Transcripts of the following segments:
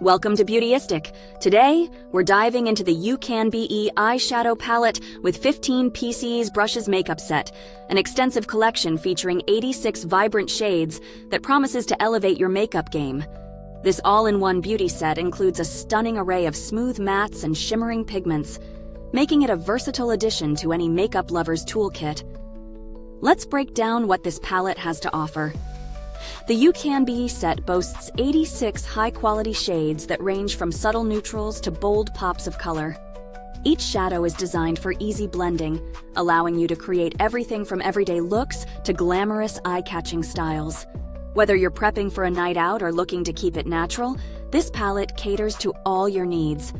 Welcome to Beautyistic. Today, we're diving into the UCANBE Eyeshadow Palette with 15 PCs brushes makeup set, an extensive collection featuring 86 vibrant shades that promises to elevate your makeup game. This all-in-one beauty set includes a stunning array of smooth mattes and shimmering pigments, making it a versatile addition to any makeup lover's toolkit. Let's break down what this palette has to offer. The UCANBE set boasts 86 high-quality shades that range from subtle neutrals to bold pops of color. Each shadow is designed for easy blending, allowing you to create everything from everyday looks to glamorous, eye-catching styles. Whether you're prepping for a night out or looking to keep it natural, this palette caters to all your needs.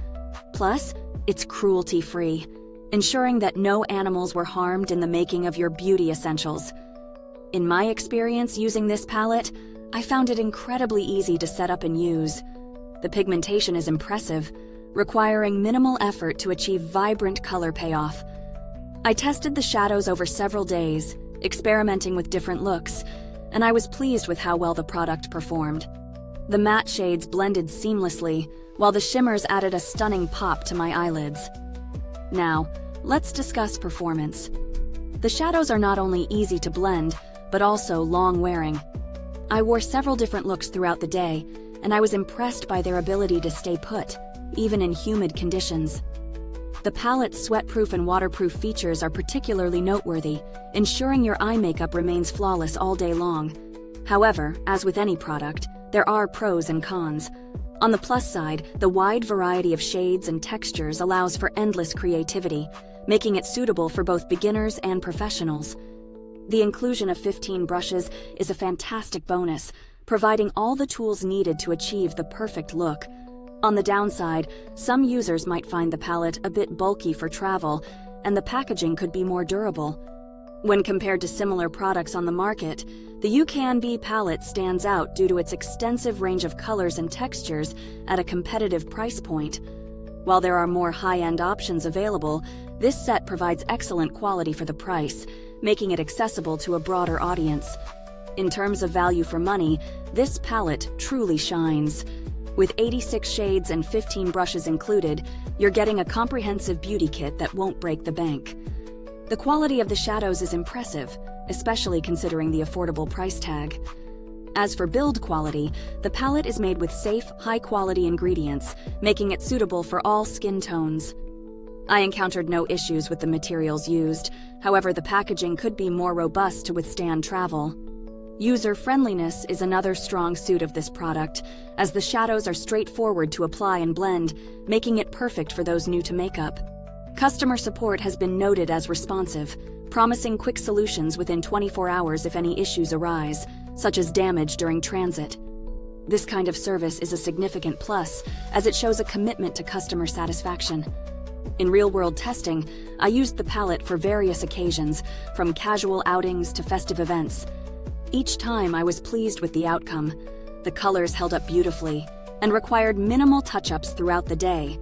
Plus, it's cruelty-free, ensuring that no animals were harmed in the making of your beauty essentials. In my experience using this palette, I found it incredibly easy to set up and use. The pigmentation is impressive, requiring minimal effort to achieve vibrant color payoff. I tested the shadows over several days, experimenting with different looks, and I was pleased with how well the product performed. The matte shades blended seamlessly, while the shimmers added a stunning pop to my eyelids. Now, let's discuss performance. The shadows are not only easy to blend, but also long-wearing. I wore several different looks throughout the day, and I was impressed by their ability to stay put, even in humid conditions. The palette's sweat-proof and waterproof features are particularly noteworthy, ensuring your eye makeup remains flawless all day long. However, as with any product, there are pros and cons. On the plus side, the wide variety of shades and textures allows for endless creativity, making it suitable for both beginners and professionals. The inclusion of 15 brushes is a fantastic bonus, providing all the tools needed to achieve the perfect look. On the downside, some users might find the palette a bit bulky for travel, and the packaging could be more durable. When compared to similar products on the market, the UCANBE palette stands out due to its extensive range of colors and textures at a competitive price point. While there are more high-end options available, this set provides excellent quality for the price, making it accessible to a broader audience. In terms of value for money, this palette truly shines. With 86 shades and 15 brushes included, you're getting a comprehensive beauty kit that won't break the bank. The quality of the shadows is impressive, especially considering the affordable price tag. As for build quality, the palette is made with safe, high-quality ingredients, making it suitable for all skin tones. I encountered no issues with the materials used, however the packaging could be more robust to withstand travel. User-friendliness is another strong suit of this product, as the shadows are straightforward to apply and blend, making it perfect for those new to makeup. Customer support has been noted as responsive, promising quick solutions within 24 hours if any issues arise, such as damage during transit. This kind of service is a significant plus, as it shows a commitment to customer satisfaction. In real-world testing, I used the palette for various occasions, from casual outings to festive events. Each time I was pleased with the outcome. The colors held up beautifully and required minimal touch-ups throughout the day.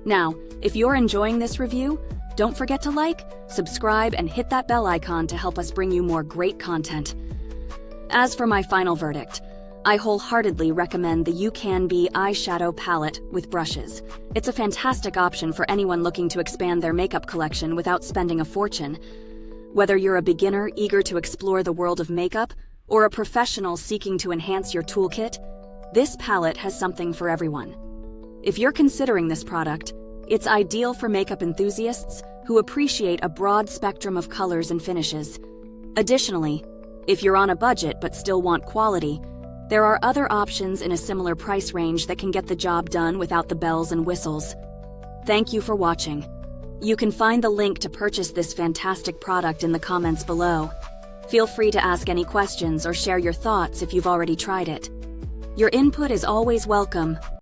Now, if you're enjoying this review, don't forget to like, subscribe, and hit that bell icon to help us bring you more great content. As for my final verdict, I wholeheartedly recommend the UCANBE Eyeshadow Palette with brushes. It's a fantastic option for anyone looking to expand their makeup collection without spending a fortune. Whether you're a beginner eager to explore the world of makeup or a professional seeking to enhance your toolkit, this palette has something for everyone. If you're considering this product, it's ideal for makeup enthusiasts who appreciate a broad spectrum of colors and finishes. Additionally, if you're on a budget but still want quality, there are other options in a similar price range that can get the job done without the bells and whistles. Thank you for watching. You can find the link to purchase this fantastic product in the comments below. Feel free to ask any questions or share your thoughts if you've already tried it. Your input is always welcome.